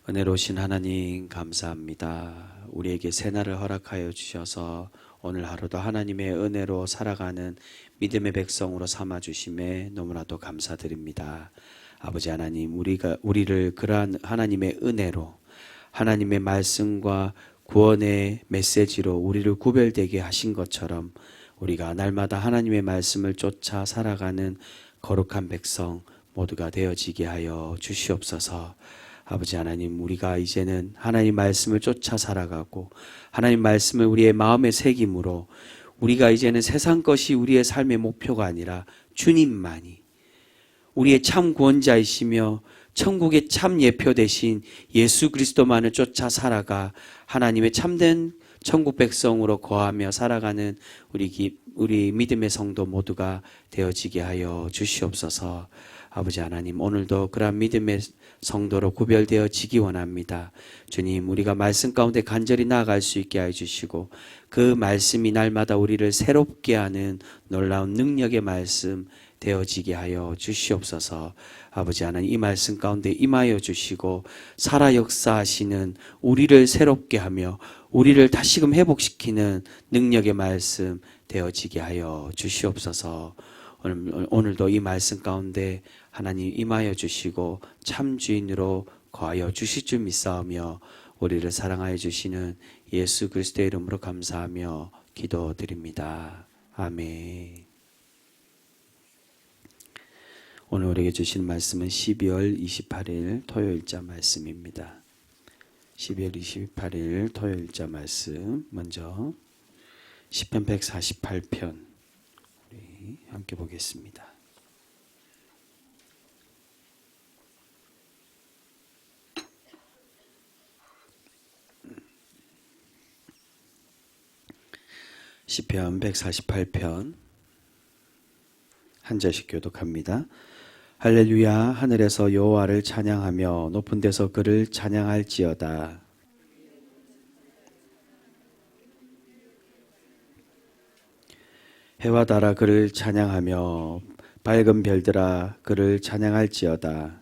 은혜로우신 하나님 감사합니다. 우리에게 새날을 허락하여 주셔서 오늘 하루도 하나님의 은혜로 살아가는 믿음의 백성으로 삼아 주심에 너무나도 감사드립니다. 아버지 하나님, 우리를 그러한 하나님의 은혜로 하나님의 말씀과 구원의 메시지로 우리를 구별되게 하신 것처럼 우리가 날마다 하나님의 말씀을 쫓아 살아가는 거룩한 백성 모두가 되어지게 하여 주시옵소서. 아버지 하나님, 우리가 이제는 하나님 말씀을 쫓아 살아가고 하나님 말씀을 우리의 마음에 새김으로 우리가 이제는 세상 것이 우리의 삶의 목표가 아니라 주님만이 우리의 참 구원자이시며 천국의 참 예표 되신 예수 그리스도만을 쫓아 살아가 하나님의 참된 천국 백성으로 거하며 살아가는 우리 믿음의 성도 모두가 되어지게 하여 주시옵소서. 아버지 하나님, 오늘도 그러한 믿음의 성도로 구별되어지기 원합니다. 주님, 우리가 말씀 가운데 간절히 나아갈 수 있게 해주시고 그 말씀이 날마다 우리를 새롭게 하는 놀라운 능력의 말씀 되어지게 하여 주시옵소서. 아버지 하나님, 이 말씀 가운데 임하여 주시고 살아 역사하시는 우리를 새롭게 하며 우리를 다시금 회복시키는 능력의 말씀 되어지게 하여 주시옵소서. 오늘도 이 말씀 가운데 하나님 임하여 주시고 참 주인으로 거하여 주실 줄 믿사오며 우리를 사랑하여 주시는 예수 그리스도의 이름으로 감사하며 기도드립니다. 아멘. 오늘 우리에게 주신 말씀은 12월 28일 토요일자 말씀입니다. 12월 28일 토요일자 말씀, 먼저 시편 148편 우리 함께 보겠습니다. 시편 148편 한 절씩 교독합니다. 할렐루야, 하늘에서 여호와를 찬양하며 높은 데서 그를 찬양할지어다. 해와 달아 그를 찬양하며 밝은 별들아 그를 찬양할지어다.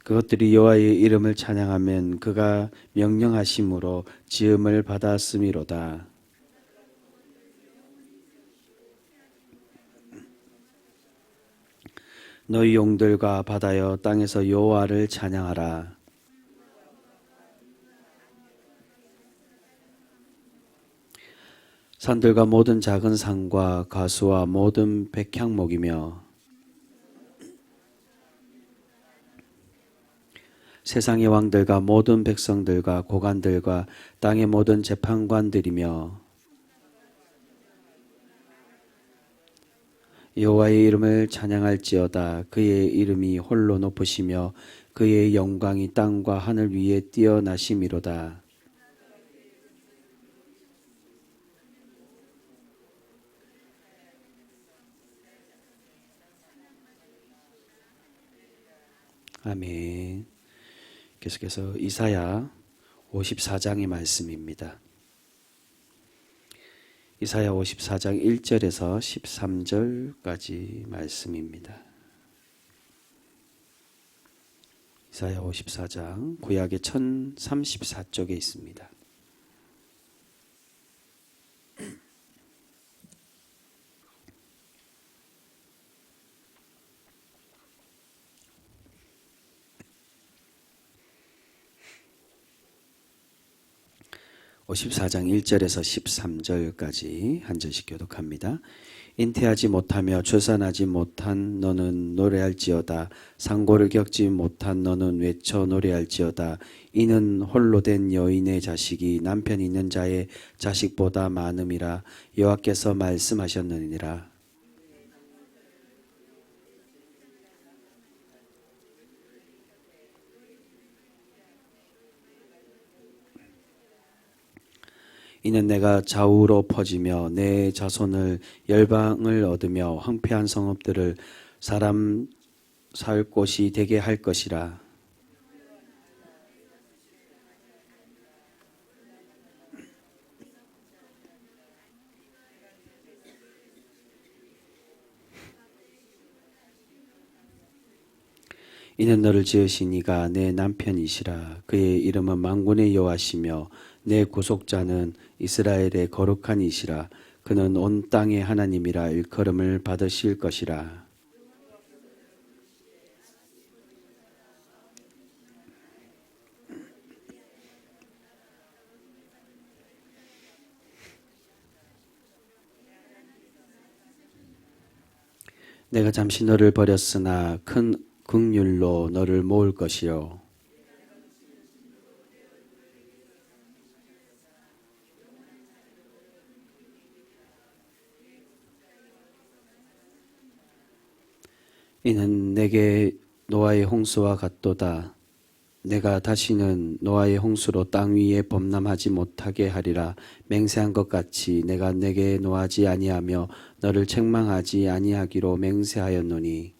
그것들이 여호와의 이름을 찬양하면 그가 명령하심으로 지음을 받았음이로다. 너희 용들과 바다여 땅에서 여호와를 찬양하라. 산들과 모든 작은 산과 가수와 모든 백향목이며 세상의 왕들과 모든 백성들과 고관들과 땅의 모든 재판관들이며 여호와의 이름을 찬양할지어다. 그의 이름이 홀로 높으시며 그의 영광이 땅과 하늘 위에 뛰어나심이로다. 아멘. 계속해서 이사야 54장의 말씀입니다. 이사야 54장 1절에서 13절까지 말씀입니다. 이사야 54장 구약의 1034쪽에 있습니다. (54장) 1절에서 13절까지 한 절씩 교독합니다. 잉태하지 못하며 출산하지 못한 너는 노래할지어다. 상고를 겪지 못한 너는 외쳐 노래할지어다. 이는 홀로 된 여인의 자식이 남편 있는 자의 자식보다 많음이라. 여호와께서 말씀하셨느니라. 이는 내가 좌우로 퍼지며 내 자손을 열방을 얻으며 황폐한 성읍들을 사람 살 곳이 되게 할 것이라. 이는 너를 지으신 이가 내 남편이시라. 그의 이름은 만군의 여호와시며 내 구속자는 이스라엘의 거룩한 이시라. 그는 온 땅의 하나님이라 일컬음을 받으실 것이라. 내가 잠시 너를 버렸으나 큰 긍휼로 너를 모을 것이요. 이는 내게 노아의 홍수와 같도다. 내가 다시는 노아의 홍수로 땅 위에 범람하지 못하게 하리라. 맹세한 것 같이 내가 내게 노하지 아니하며 너를 책망하지 아니하기로 맹세하였노니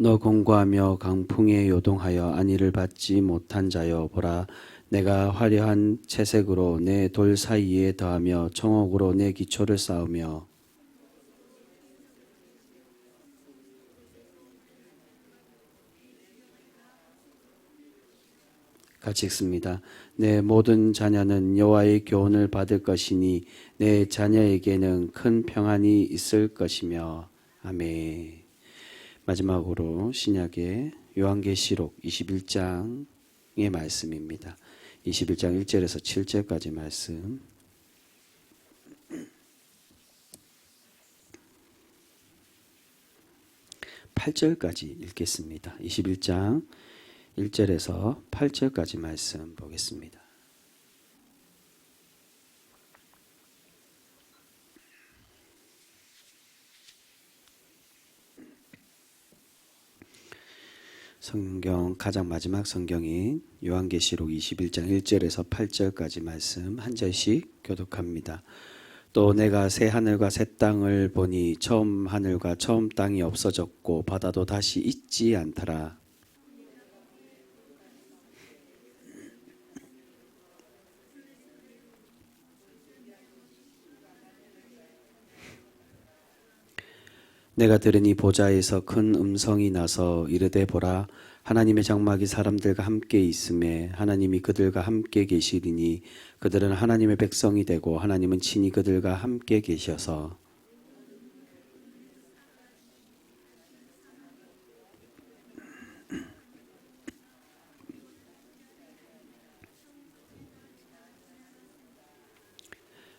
너 공고하며 강풍에 요동하여 안위를 받지 못한 자여 보라. 내가 화려한 채색으로 내 돌 사이에 더하며 청옥으로 내 기초를 쌓으며 같이 읽습니다. 내 모든 자녀는 여호와의 교훈을 받을 것이니 내 자녀에게는 큰 평안이 있을 것이며 아멘. 마지막으로 신약의 요한계시록 21장의 말씀입니다. 21장 1절에서 7절까지 말씀. 8절까지 읽겠습니다. 21장 1절에서 8절까지 말씀 보겠습니다. 성경 가장 마지막 성경인 요한계시록 21장 1절에서 8절까지 말씀 한 절씩 교독합니다. 또 내가 새 하늘과 새 땅을 보니 처음 하늘과 처음 땅이 없어졌고 바다도 다시 있지 않더라. 내가 들으니 보좌에서 큰 음성이 나서 이르되 보라 하나님의 장막이 사람들과 함께 있음에 하나님이 그들과 함께 계시리니 그들은 하나님의 백성이 되고 하나님은 친히 그들과 함께 계셔서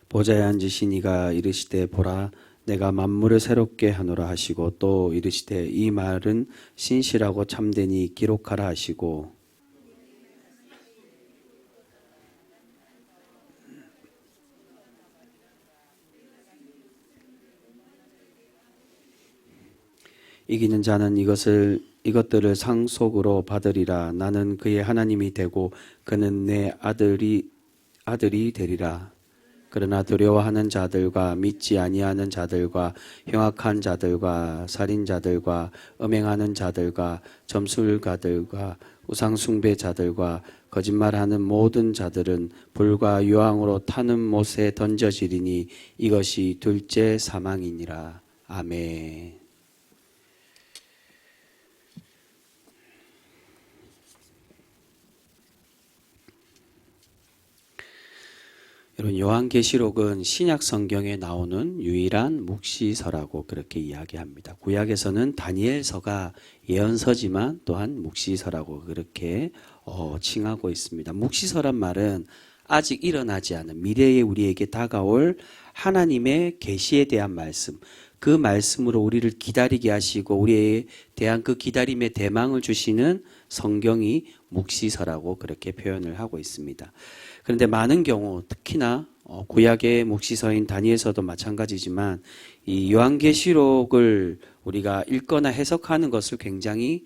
보좌에 앉으신 이가 이르시되 보라 내가 만물을 새롭게 하노라 하시고 또 이르시되 이 말은 신실하고 참되니 기록하라 하시고 이기는 자는 이것들을 상속으로 받으리라. 나는 그의 하나님이 되고 그는 내 아들이 되리라. 그러나 두려워하는 자들과 믿지 아니하는 자들과 흉악한 자들과 살인자들과 음행하는 자들과 점술가들과 우상숭배자들과 거짓말하는 모든 자들은 불과 유황으로 타는 못에 던져지리니 이것이 둘째 사망이니라. 아멘. 여러분 요한계시록은 신약 성경에 나오는 유일한 묵시서라고 그렇게 이야기합니다. 구약에서는 다니엘서가 예언서지만 또한 묵시서라고 그렇게 칭하고 있습니다. 묵시서란 말은 아직 일어나지 않은 미래에 우리에게 다가올 하나님의 계시에 대한 말씀, 그 말씀으로 우리를 기다리게 하시고 우리에 대한 그 기다림의 대망을 주시는 성경이 묵시서라고 그렇게 표현을 하고 있습니다. 그런데 많은 경우 특히나 구약의 묵시서인 다니엘서도 마찬가지지만 이 요한계시록을 우리가 읽거나 해석하는 것을 굉장히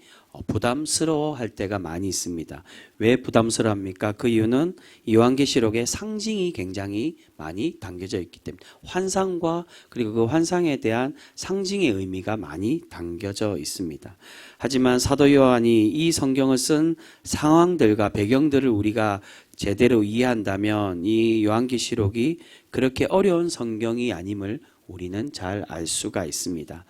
부담스러워할 때가 많이 있습니다. 왜 부담스러워합니까? 그 이유는 요한계시록에 상징이 굉장히 많이 담겨져 있기 때문에 환상과 그리고 그 환상에 대한 상징의 의미가 많이 담겨져 있습니다. 하지만 사도 요한이 이 성경을 쓴 상황들과 배경들을 우리가 제대로 이해한다면 이 요한계시록이 그렇게 어려운 성경이 아님을 우리는 잘 알 수가 있습니다.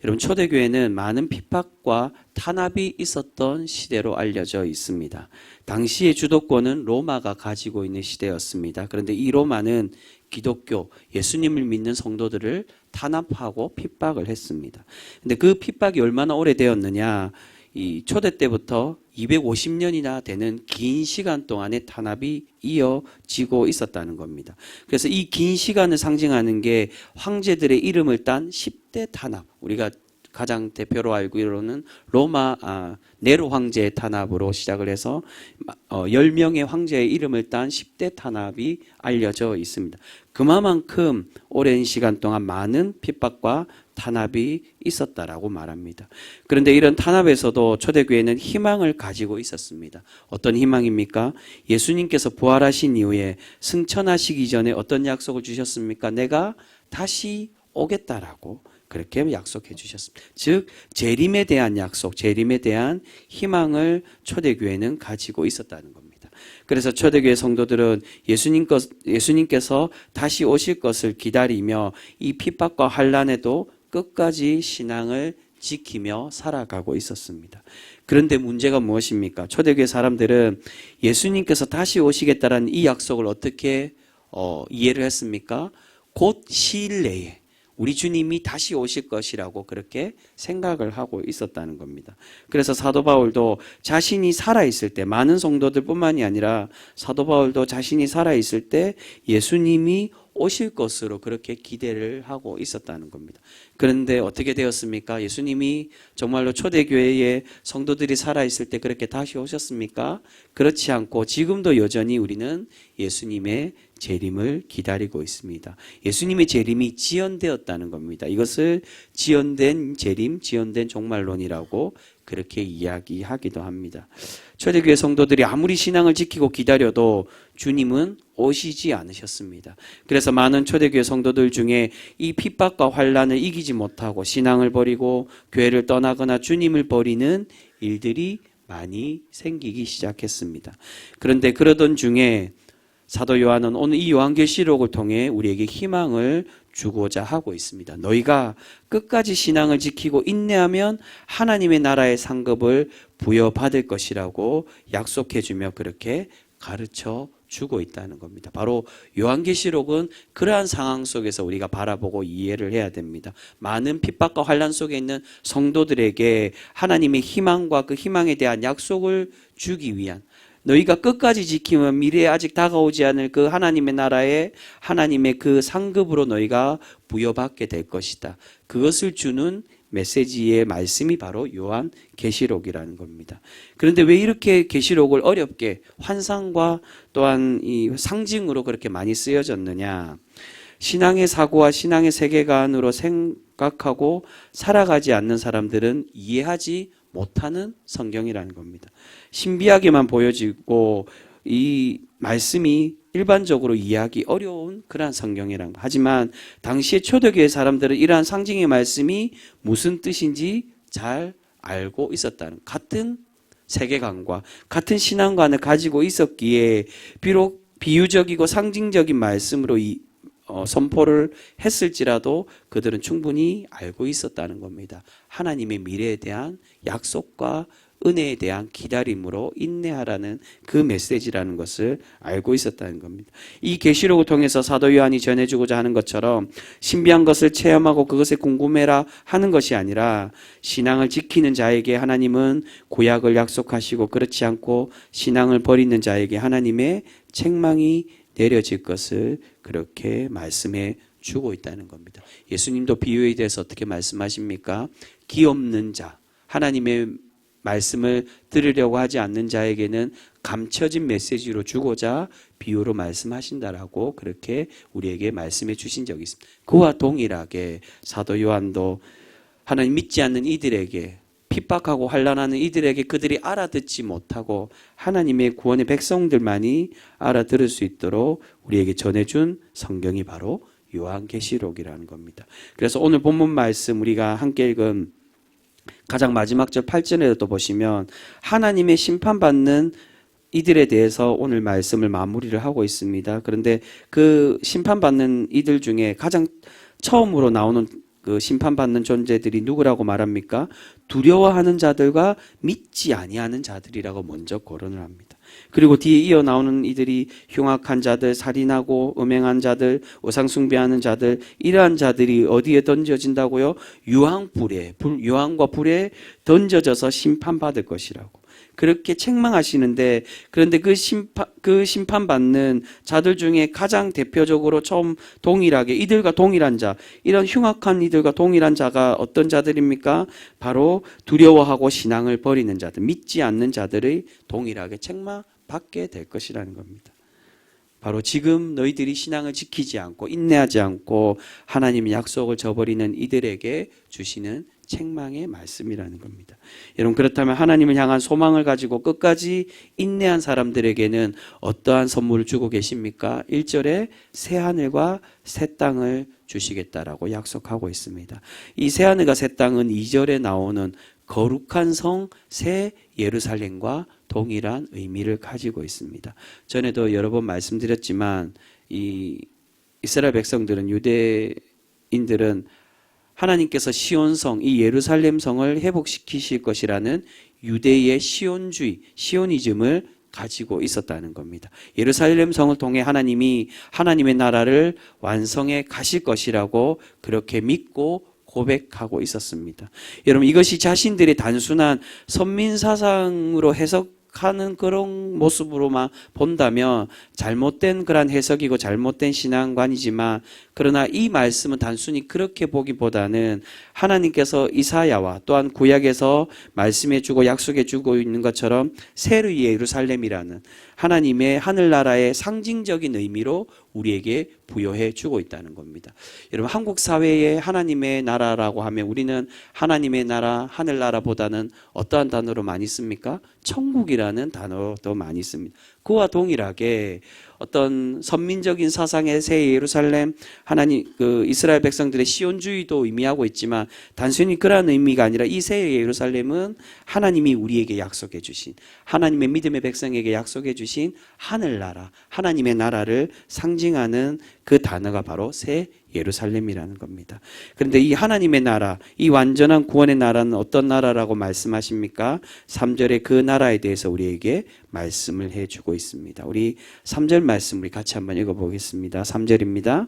여러분, 초대교회는 많은 핍박과 탄압이 있었던 시대로 알려져 있습니다. 당시의 주도권은 로마가 가지고 있는 시대였습니다. 그런데 이 로마는 기독교, 예수님을 믿는 성도들을 탄압하고 핍박을 했습니다. 근데 그 핍박이 얼마나 오래되었느냐? 이 초대 때부터 250년이나 되는 긴 시간 동안의 탄압이 이어지고 있었다는 겁니다. 그래서 이 긴 시간을 상징하는 게 황제들의 이름을 딴 10대 탄압, 우리가 가장 대표로 알기로는 네로 황제의 탄압으로 시작을 해서 10명의 황제의 이름을 딴 10대 탄압이 알려져 있습니다. 그만큼 오랜 시간 동안 많은 핍박과 탄압이 있었다라고 말합니다. 그런데 이런 탄압에서도 초대교회는 희망을 가지고 있었습니다. 어떤 희망입니까? 예수님께서 부활하신 이후에 승천하시기 전에 어떤 약속을 주셨습니까? 내가 다시 오겠다라고 그렇게 약속해 주셨습니다. 즉 재림에 대한 약속, 재림에 대한 희망을 초대교회는 가지고 있었다는 겁니다. 그래서 초대교회 성도들은 예수님께서 다시 오실 것을 기다리며 이 핍박과 환난에도 끝까지 신앙을 지키며 살아가고 있었습니다. 그런데 문제가 무엇입니까? 초대교회 사람들은 예수님께서 다시 오시겠다라는 이 약속을 어떻게 이해를 했습니까? 곧 시일 내에 우리 주님이 다시 오실 것이라고 그렇게 생각을 하고 있었다는 겁니다. 그래서 사도 바울도 자신이 살아있을 때, 많은 성도들 뿐만이 아니라 사도 바울도 자신이 살아있을 때 예수님이 오실 것으로 그렇게 기대를 하고 있었다는 겁니다. 그런데 어떻게 되었습니까? 예수님이 정말로 초대교회의 성도들이 살아있을 때 그렇게 다시 오셨습니까? 그렇지 않고 지금도 여전히 우리는 예수님의 재림을 기다리고 있습니다. 예수님의 재림이 지연되었다는 겁니다. 이것을 지연된 재림, 지연된 종말론이라고 그렇게 이야기하기도 합니다. 초대교회 성도들이 아무리 신앙을 지키고 기다려도 주님은 오시지 않으셨습니다. 그래서 많은 초대교회 성도들 중에 이 핍박과 환난을 이기지 못하고 신앙을 버리고 교회를 떠나거나 주님을 버리는 일들이 많이 생기기 시작했습니다. 그런데 그러던 중에 사도 요한은 오늘 이 요한계시록을 통해 우리에게 희망을 주고자 하고 있습니다. 너희가 끝까지 신앙을 지키고 인내하면 하나님의 나라의 상급을 부여받을 것이라고 약속해주며 그렇게 가르쳐 주고 있다는 겁니다. 바로 요한계시록은 그러한 상황 속에서 우리가 바라보고 이해를 해야 됩니다. 많은 핍박과 환난 속에 있는 성도들에게 하나님의 희망과 그 희망에 대한 약속을 주기 위한, 너희가 끝까지 지키면 미래에 아직 다가오지 않을 그 하나님의 나라에 하나님의 그 상급으로 너희가 부여받게 될 것이다. 그것을 주는 메시지의 말씀이 바로 요한계시록이라는 겁니다. 그런데 왜 이렇게 계시록을 어렵게 환상과 또한 이 상징으로 그렇게 많이 쓰여졌느냐? 신앙의 사고와 신앙의 세계관으로 생각하고 살아가지 않는 사람들은 이해하지 못하는 성경이라는 겁니다. 신비하게만 보여지고 이 말씀이 일반적으로 이해하기 어려운 그러한 성경이라는 거. 하지만 당시의 초대교회 사람들은 이러한 상징의 말씀이 무슨 뜻인지 잘 알고 있었다는, 같은 세계관과 같은 신앙관을 가지고 있었기에 비록 비유적이고 상징적인 말씀으로 선포를 했을지라도 그들은 충분히 알고 있었다는 겁니다. 하나님의 미래에 대한 약속과 은혜에 대한 기다림으로 인내하라는 그 메시지라는 것을 알고 있었다는 겁니다. 이 계시록을 통해서 사도 요한이 전해주고자 하는 것처럼 신비한 것을 체험하고 그것에 궁금해라 하는 것이 아니라 신앙을 지키는 자에게 하나님은 구약을 약속하시고 그렇지 않고 신앙을 버리는 자에게 하나님의 책망이 내려질 것을 그렇게 말씀해 주고 있다는 겁니다. 예수님도 비유에 대해서 어떻게 말씀하십니까? 기 없는 자, 하나님의 말씀을 들으려고 하지 않는 자에게는 감춰진 메시지로 주고자 비유로 말씀하신다라고 그렇게 우리에게 말씀해 주신 적이 있습니다. 그와 동일하게 사도 요한도 하나님 믿지 않는 이들에게 핍박하고 환난하는 이들에게 그들이 알아듣지 못하고 하나님의 구원의 백성들만이 알아들을 수 있도록 우리에게 전해준 성경이 바로 요한계시록이라는 겁니다. 그래서 오늘 본문 말씀 우리가 함께 읽은 가장 마지막 절 8절에도 보시면 하나님의 심판받는 이들에 대해서 오늘 말씀을 마무리를 하고 있습니다. 그런데 그 심판받는 이들 중에 가장 처음으로 나오는 그 심판받는 존재들이 누구라고 말합니까? 두려워하는 자들과 믿지 아니하는 자들이라고 먼저 거론을 합니다. 그리고 뒤에 이어 나오는 이들이 흉악한 자들, 살인하고 음행한 자들, 우상 숭배하는 자들, 이러한 자들이 어디에 던져진다고요? 유황과 불에 던져져서 심판받을 것이라고 그렇게 책망하시는데, 그런데 그 심판받는 자들 중에 가장 대표적으로 처음 동일하게 이들과 동일한 자, 이런 흉악한 이들과 동일한 자가 어떤 자들입니까? 바로 두려워하고 신앙을 버리는 자들, 믿지 않는 자들의 동일하게 책망받게 될 것이라는 겁니다. 바로 지금 너희들이 신앙을 지키지 않고 인내하지 않고 하나님의 약속을 저버리는 이들에게 주시는 책망의 말씀이라는 겁니다. 여러분, 그렇다면 하나님을 향한 소망을 가지고 끝까지 인내한 사람들에게는 어떠한 선물을 주고 계십니까? 1절에 새 하늘과 새 땅을 주시겠다라고 약속하고 있습니다. 이 새 하늘과 새 땅은 2절에 나오는 거룩한 성 새 예루살렘과 동일한 의미를 가지고 있습니다. 전에도 여러 번 말씀드렸지만 이 이스라엘 백성들은, 유대인들은 하나님께서 시온성, 이 예루살렘 성을 회복시키실 것이라는 유대의 시온주의, 시오니즘을 가지고 있었다는 겁니다. 예루살렘 성을 통해 하나님이 하나님의 나라를 완성해 가실 것이라고 그렇게 믿고 고백하고 있었습니다. 여러분, 이것이 자신들의 단순한 선민사상으로 해석하는 그런 모습으로만 본다면 잘못된 그런 해석이고 잘못된 신앙관이지만, 그러나 이 말씀은 단순히 그렇게 보기보다는 하나님께서 이사야와 또한 구약에서 말씀해 주고 약속해 주고 있는 것처럼 새 예루살렘이라는 하나님의 하늘나라의 상징적인 의미로 우리에게 부여해 주고 있다는 겁니다. 여러분, 한국 사회에 하나님의 나라라고 하면 우리는 하나님의 나라, 하늘나라보다는 어떠한 단어로 많이 씁니까? 천국이라는 단어도 많이 씁니다. 그와 동일하게 어떤 선민적인 사상의 새 예루살렘, 하나님 그 이스라엘 백성들의 시온주의도 의미하고 있지만, 단순히 그러한 의미가 아니라 이 새 예루살렘은 하나님이 우리에게 약속해 주신, 하나님의 믿음의 백성에게 약속해 주신 하늘나라, 하나님의 나라를 상징하는 그 단어가 바로 새 예루살렘이라는 겁니다. 그런데 이 하나님의 나라, 이 완전한 구원의 나라는 어떤 나라라고 말씀하십니까? 3절에 그 나라에 대해서 우리에게 말씀을 해주고 있습니다. 우리 3절 말씀 우리 같이 한번 읽어보겠습니다. 3절입니다.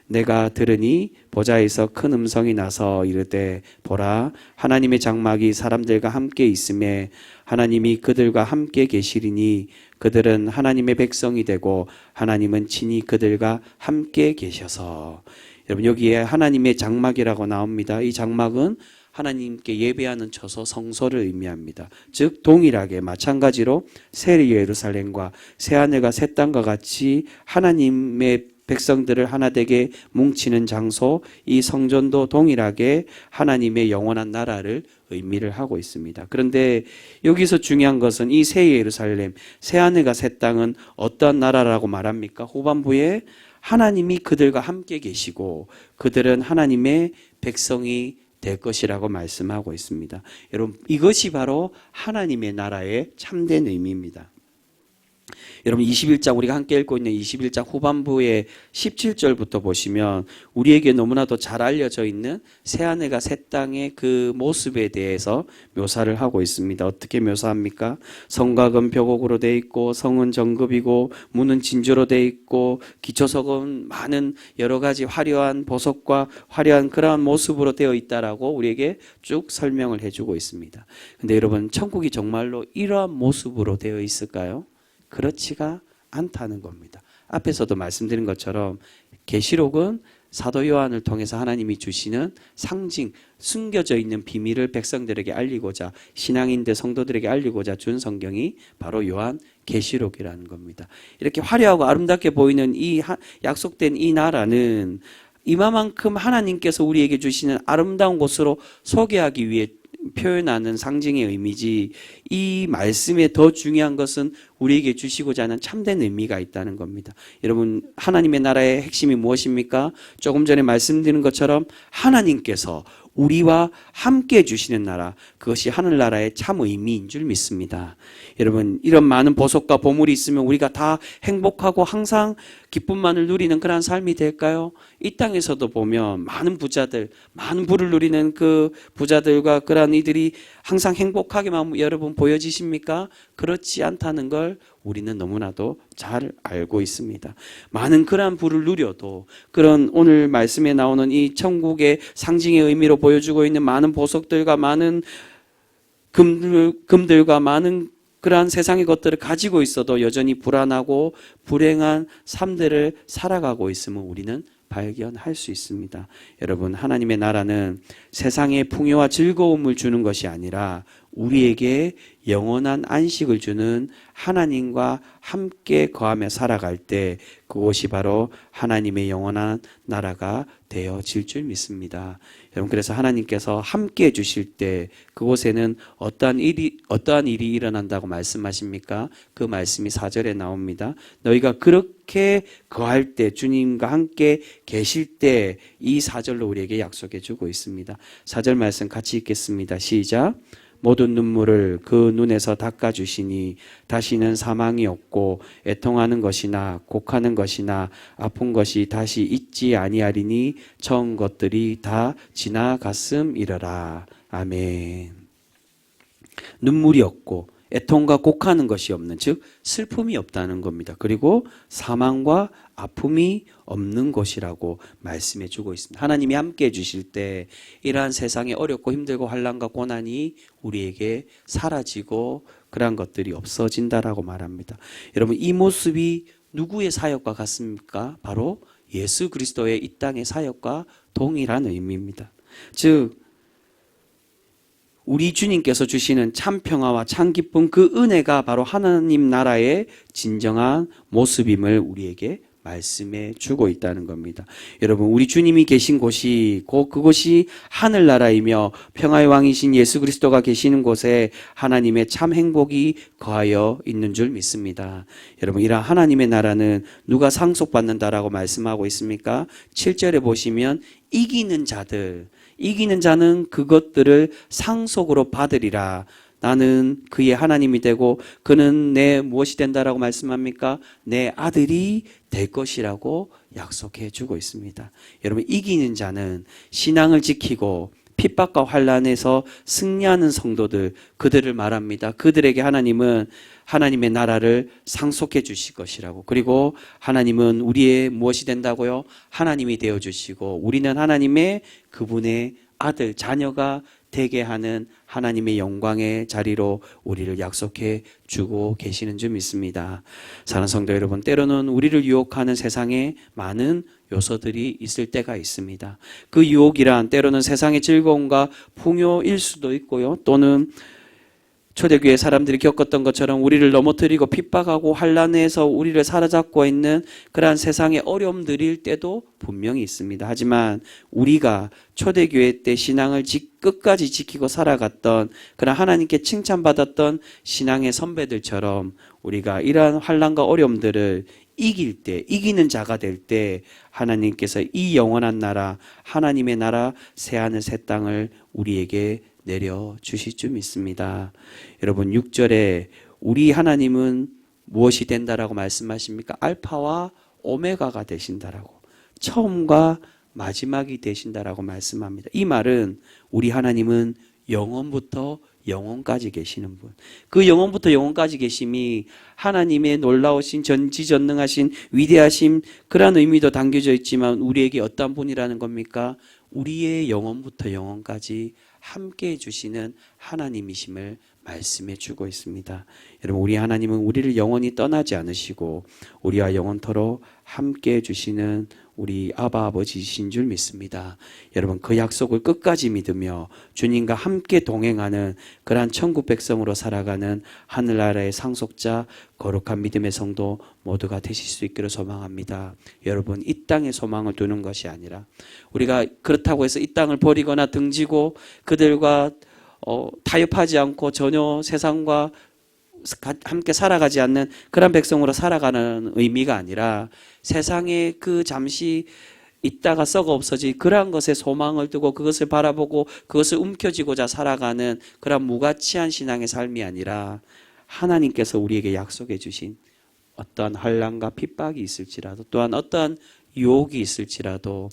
내가 들으니 보좌에서 큰 음성이 나서 이르되 보라, 하나님의 장막이 사람들과 함께 있음에 하나님이 그들과 함께 계시리니 그들은 하나님의 백성이 되고 하나님은 친히 그들과 함께 계셔서. 여러분, 여기에 하나님의 장막이라고 나옵니다. 이 장막은 하나님께 예배하는 처소, 성소를 의미합니다. 즉 동일하게 마찬가지로 새 예루살렘과 새 하늘과 새 땅과 같이 하나님의 백성들을 하나 되게 뭉치는 장소, 이 성전도 동일하게 하나님의 영원한 나라를 의미를 하고 있습니다. 그런데 여기서 중요한 것은 이 새 예루살렘, 새 하늘과 새 땅은 어떠한 나라라고 말합니까? 후반부에 하나님이 그들과 함께 계시고 그들은 하나님의 백성이 될 것이라고 말씀하고 있습니다. 여러분, 이것이 바로 하나님의 나라의 참된 의미입니다. 여러분, 21장 우리가 함께 읽고 있는 21장 후반부의 17절부터 보시면 우리에게 너무나도 잘 알려져 있는 새하늘과 새 땅의 그 모습에 대해서 묘사를 하고 있습니다. 어떻게 묘사합니까? 성과 금 벽옥으로 되어 있고 성은 정금이고 문은 진주로 되어 있고 기초석은 많은 여러 가지 화려한 보석과 화려한 그러한 모습으로 되어 있다라고 우리에게 쭉 설명을 해주고 있습니다. 근데 여러분, 천국이 정말로 이러한 모습으로 되어 있을까요? 그렇지가 않다는 겁니다. 앞에서도 말씀드린 것처럼 계시록은 사도 요한을 통해서 하나님이 주시는 상징, 숨겨져 있는 비밀을 백성들에게 알리고자, 신앙인들 성도들에게 알리고자 준 성경이 바로 요한 계시록이라는 겁니다. 이렇게 화려하고 아름답게 보이는 이 약속된 이 나라는 이만큼 하나님께서 우리에게 주시는 아름다운 곳으로 소개하기 위해 표현하는 상징의 의미지, 이 말씀에 더 중요한 것은 우리에게 주시고자 하는 참된 의미가 있다는 겁니다. 여러분, 하나님의 나라의 핵심이 무엇입니까? 조금 전에 말씀드린 것처럼 하나님께서 우리와 함께 해주시는 나라, 그것이 하늘나라의 참 의미인 줄 믿습니다. 여러분, 이런 많은 보석과 보물이 있으면 우리가 다 행복하고 항상 기쁨만을 누리는 그런 삶이 될까요? 이 땅에서도 보면 많은 부자들, 많은 부를 누리는 그 부자들과 그런 이들이 항상 행복하게만 여러분 보여지십니까? 그렇지 않다는 걸 우리는 너무나도 잘 알고 있습니다. 많은 그러한 부를 누려도 그런 오늘 말씀에 나오는 이 천국의 상징의 의미로 보여주고 있는 많은 보석들과 많은 금들과 많은 그러한 세상의 것들을 가지고 있어도 여전히 불안하고 불행한 삶들을 살아가고 있음을 우리는 발견할 수 있습니다. 여러분, 하나님의 나라는 세상의 풍요와 즐거움을 주는 것이 아니라 우리에게 영원한 안식을 주는 하나님과 함께 거하며 살아갈 때 그곳이 바로 하나님의 영원한 나라가 되어질 줄 믿습니다. 여러분, 그래서 하나님께서 함께 해주실 때 그곳에는 어떠한 일이 일어난다고 말씀하십니까? 그 말씀이 4절에 나옵니다. 너희가 그렇게 거할 때, 주님과 함께 계실 때, 이 4절로 우리에게 약속해 주고 있습니다. 4절 말씀 같이 읽겠습니다. 시작. 모든 눈물을 그 눈에서 닦아주시니 다시는 사망이 없고 애통하는 것이나 곡하는 것이나 아픈 것이 다시 있지 아니하리니 처음 것들이 다 지나갔음이러라. 아멘. 눈물이 없고 애통과 곡하는 것이 없는, 즉 슬픔이 없다는 겁니다. 그리고 사망과 아픔이 없는 것이라고 말씀해 주고 있습니다. 하나님이 함께 해 주실 때 이러한 세상에 어렵고 힘들고 환난과 고난이 우리에게 사라지고 그러한 것들이 없어진다라고 말합니다. 여러분, 이 모습이 누구의 사역과 같습니까? 바로 예수 그리스도의 이 땅의 사역과 동일한 의미입니다. 즉 우리 주님께서 주시는 참 평화와 참 기쁨, 그 은혜가 바로 하나님 나라의 진정한 모습임을 우리에게 말씀해 주고 있다는 겁니다. 여러분, 우리 주님이 계신 곳이 곧 그곳이 하늘나라이며 평화의 왕이신 예수 그리스도가 계시는 곳에 하나님의 참 행복이 거하여 있는 줄 믿습니다. 여러분, 이러한 하나님의 나라는 누가 상속받는다라고 말씀하고 있습니까? 7절에 보시면 이기는 자는 그것들을 상속으로 받으리라. 나는 그의 하나님이 되고 그는 내 무엇이 된다라고 말씀합니까? 내 아들이 될 것이라고 약속해 주고 있습니다. 여러분, 이기는 자는 신앙을 지키고 핍박과 환난에서 승리하는 성도들, 그들을 말합니다. 그들에게 하나님은 하나님의 나라를 상속해 주실 것이라고. 그리고 하나님은 우리의 무엇이 된다고요? 하나님이 되어 주시고 우리는 하나님의 그분의 아들, 자녀가 되게 하는 하나님의 영광의 자리로 우리를 약속해 주고 계시는 줄 믿습니다. 사랑하는 성도 여러분, 때로는 우리를 유혹하는 세상에 많은 요소들이 있을 때가 있습니다. 그 유혹이란 때로는 세상의 즐거움과 풍요일 수도 있고요. 또는 초대교회 사람들이 겪었던 것처럼 우리를 넘어뜨리고 핍박하고 환난에서 우리를 사로잡고 있는 그러한 세상의 어려움들일 때도 분명히 있습니다. 하지만 우리가 초대교회 때 신앙을 끝까지 지키고 살아갔던 그런 하나님께 칭찬받았던 신앙의 선배들처럼 우리가 이러한 환난과 어려움들을 이길 때, 이기는 자가 될 때 하나님께서 이 영원한 나라, 하나님의 나라, 새하늘 새 땅을 우리에게 내려주실 줄 믿습니다. 여러분, 6절에 우리 하나님은 무엇이 된다라고 말씀하십니까? 알파와 오메가가 되신다라고, 처음과 마지막이 되신다라고 말씀합니다. 이 말은 우리 하나님은 영원부터 영원까지 계시는 분, 그 영원부터 영원까지 계심이 하나님의 놀라우신 전지전능하신 위대하심, 그러한 의미도 담겨져 있지만 우리에게 어떤 분이라는 겁니까? 우리의 영원부터 영원까지 함께 해주시는 하나님이심을 말씀해 주고 있습니다. 여러분, 우리 하나님은 우리를 영원히 떠나지 않으시고 우리와 영원토록 함께 해주시는 우리 아바 아버지이신 줄 믿습니다. 여러분 그 약속을 끝까지 믿으며 주님과 함께 동행하는 그러한 천국 백성으로 살아가는 하늘나라의 상속자 거룩한 믿음의 성도 모두가 되실 수 있기를 소망합니다. 여러분 이 땅에 소망을 두는 것이 아니라 우리가 그렇다고 해서 이 땅을 버리거나 등지고 그들과 타협하지 않고 전혀 세상과 함께 살아가지 않는 그런 백성으로 살아가는 의미가 아니라 세상에 그 잠시 있다가 썩어 없어질 그러한 것에 소망을 두고 그것을 바라보고 그것을 움켜쥐고자 살아가는 그런 무가치한 신앙의 삶이 아니라 하나님께서 우리에게 약속해 주신 어떠한 환난과 핍박이 있을지라도 또한 어떠한 유혹이 있을지라도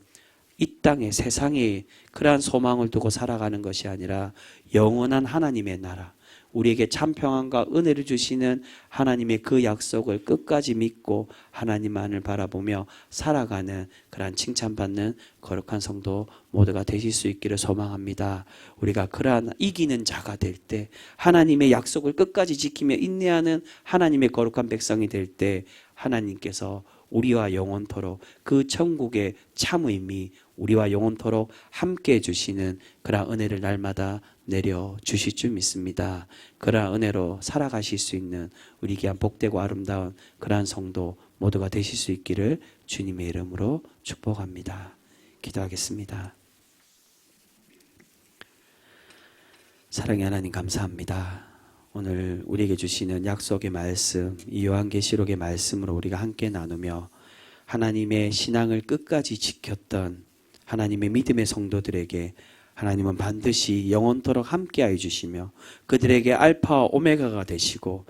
이 땅에 세상에 그러한 소망을 두고 살아가는 것이 아니라 영원한 하나님의 나라 우리에게 참 평안과 은혜를 주시는 하나님의 그 약속을 끝까지 믿고 하나님만을 바라보며 살아가는 그러한 칭찬받는 거룩한 성도 모두가 되실 수 있기를 소망합니다. 우리가 그러한 이기는 자가 될 때 하나님의 약속을 끝까지 지키며 인내하는 하나님의 거룩한 백성이 될 때 하나님께서 우리와 영원토록 그 천국의 참 의미 우리와 영원토록 함께 해주시는 그러한 은혜를 날마다 내려주실 줄 믿습니다. 그러한 은혜로 살아가실 수 있는 우리 귀한 복되고 아름다운 그러한 성도 모두가 되실 수 있기를 주님의 이름으로 축복합니다. 기도하겠습니다. 사랑의 하나님 감사합니다. 오늘 우리에게 주시는 약속의 말씀, 이 요한계시록의 말씀으로 우리가 함께 나누며 하나님의 신앙을 끝까지 지켰던 하나님의 믿음의 성도들에게 하나님은 반드시 영원토록 함께하여 주시며 그들에게 알파와 오메가가 되시고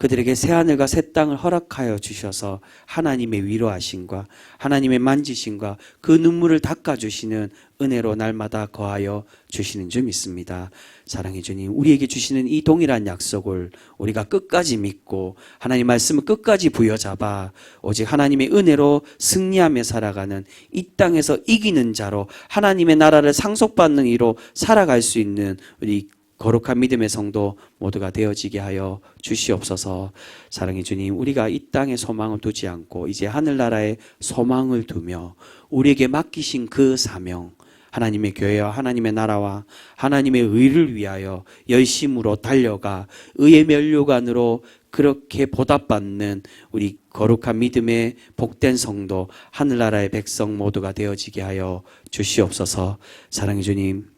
그들에게 새하늘과 새 땅을 허락하여 주셔서 하나님의 위로하심과 하나님의 만지심과 그 눈물을 닦아주시는 은혜로 날마다 거하여 주시는 줄 믿습니다. 사랑해 주님, 우리에게 주시는 이 동일한 약속을 우리가 끝까지 믿고 하나님 말씀을 끝까지 부여잡아 오직 하나님의 은혜로 승리하며 살아가는 이 땅에서 이기는 자로 하나님의 나라를 상속받는 이로 살아갈 수 있는 우리 거룩한 믿음의 성도 모두가 되어지게 하여 주시옵소서. 사랑해 주님, 우리가 이 땅에 소망을 두지 않고 이제 하늘나라에 소망을 두며 우리에게 맡기신 그 사명, 하나님의 교회와 하나님의 나라와 하나님의 의를 위하여 열심으로 달려가 의의 면류관으로 그렇게 보답받는 우리 거룩한 믿음의 복된 성도, 하늘나라의 백성 모두가 되어지게 하여 주시옵소서. 사랑해 주님,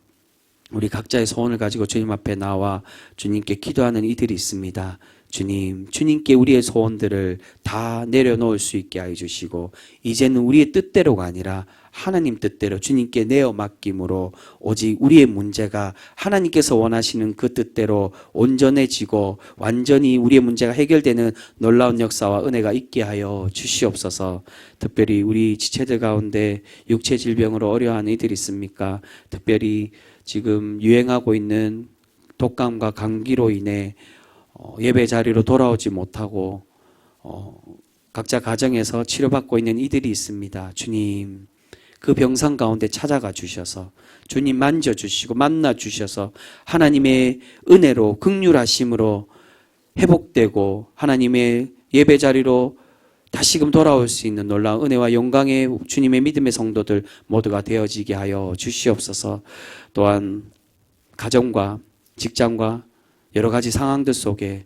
우리 각자의 소원을 가지고 주님 앞에 나와 주님께 기도하는 이들이 있습니다. 주님, 주님께 우리의 소원들을 다 내려놓을 수 있게 하여 주시고 이제는 우리의 뜻대로가 아니라 하나님 뜻대로 주님께 내어 맡김으로 오직 우리의 문제가 하나님께서 원하시는 그 뜻대로 온전해지고 완전히 우리의 문제가 해결되는 놀라운 역사와 은혜가 있게 하여 주시옵소서. 특별히 우리 지체들 가운데 육체 질병으로 어려워하는 이들이 있습니까? 특별히 지금 유행하고 있는 독감과 감기로 인해 예배 자리로 돌아오지 못하고 각자 가정에서 치료받고 있는 이들이 있습니다. 주님, 그 병상 가운데 찾아가 주셔서 주님 만져주시고 만나주셔서 하나님의 은혜로 긍휼하심으로 회복되고 하나님의 예배 자리로 다시금 돌아올 수 있는 놀라운 은혜와 영광의 주님의 믿음의 성도들 모두가 되어지게 하여 주시옵소서. 또한 가정과 직장과 여러 가지 상황들 속에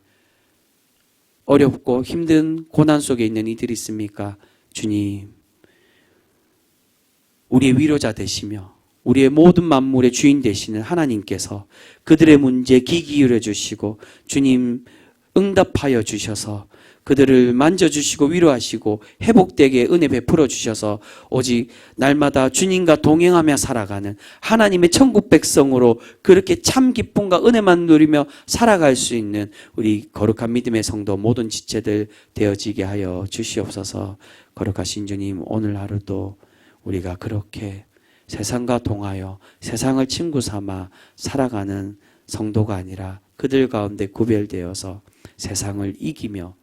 어렵고 힘든 고난 속에 있는 이들이 있습니까? 주님, 우리의 위로자 되시며 우리의 모든 만물의 주인 되시는 하나님께서 그들의 문제에 귀 기울여 주시고 주님 응답하여 주셔서 그들을 만져주시고 위로하시고 회복되게 은혜 베풀어 주셔서 오직 날마다 주님과 동행하며 살아가는 하나님의 천국 백성으로 그렇게 참 기쁨과 은혜만 누리며 살아갈 수 있는 우리 거룩한 믿음의 성도 모든 지체들 되어지게 하여 주시옵소서. 거룩하신 주님, 오늘 하루도 우리가 그렇게 세상과 동하여 세상을 친구 삼아 살아가는 성도가 아니라 그들 가운데 구별되어서 세상을 이기며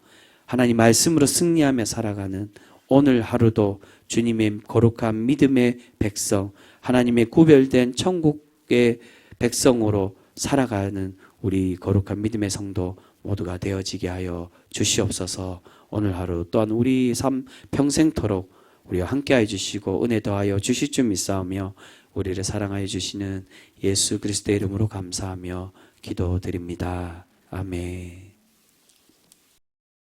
하나님 말씀으로 승리하며 살아가는 오늘 하루도 주님의 거룩한 믿음의 백성, 하나님의 구별된 천국의 백성으로 살아가는 우리 거룩한 믿음의 성도 모두가 되어지게 하여 주시옵소서. 오늘 하루 또한 우리 삶 평생토록 우리와 함께하여 주시고 은혜 더하여 주실 줄 믿사오며 우리를 사랑하여 주시는 예수 그리스도의 이름으로 감사하며 기도드립니다. 아멘.